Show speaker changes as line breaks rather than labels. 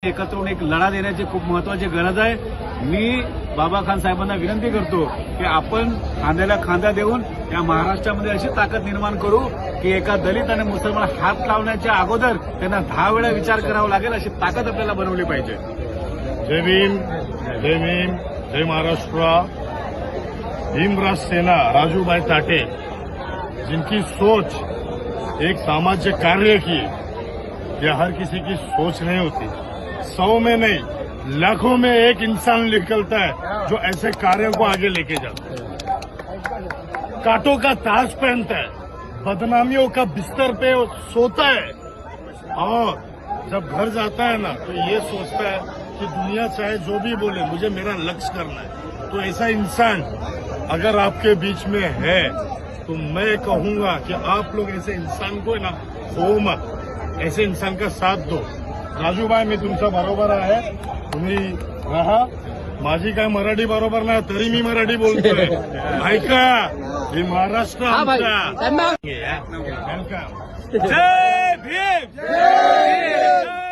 एकत्र होऊन एक लढा देण्याची खूप महत्वाची गरज आहे। मी बाबा खान साहेबांना विनंती करतो की आपण खांद्याला खांदा देऊन या महाराष्ट्रामध्ये अशी ताकद निर्माण करू की एका दलित आणि मुसलमान हात लावण्याच्या अगोदर त्यांना 10 वेळा विचार करावा लागेल, अशी ताकद आपल्याला बनवली पाहिजे।
जय भीम, जय भीम, जय महाराष्ट्र। भीमराज सेना, राजूभाई टाटे, जिनकी सोच एक सामाजिक कार्य की, यह हर किसी की सोच नहीं होती। 100 में नहीं, लाखों में एक इंसान निकलता है जो ऐसे कार्यों को आगे लेके जाता है। कांटों का ताज पहनता है, बदनामियों का बिस्तर पे सोता है, और जब घर जाता है ना तो ये सोचता है कि दुनिया चाहे जो भी बोले, मुझे मेरा लक्ष्य करना है। तो ऐसा इंसान अगर आपके बीच में है तो मैं कहूंगा कि आप लोग ऐसे इंसान को ना हो मत, ऐसे इंसान का साथ दो। राजूभाई, मी तुमच्या बरोबर आहे, तुम्ही राहा। माझी काय मराठी बरोबर नाही तरी मी मराठी बोलतोय, ऐका। हे महाराष्ट्र आमचा। वेलकम। जय भीम, जय भीम।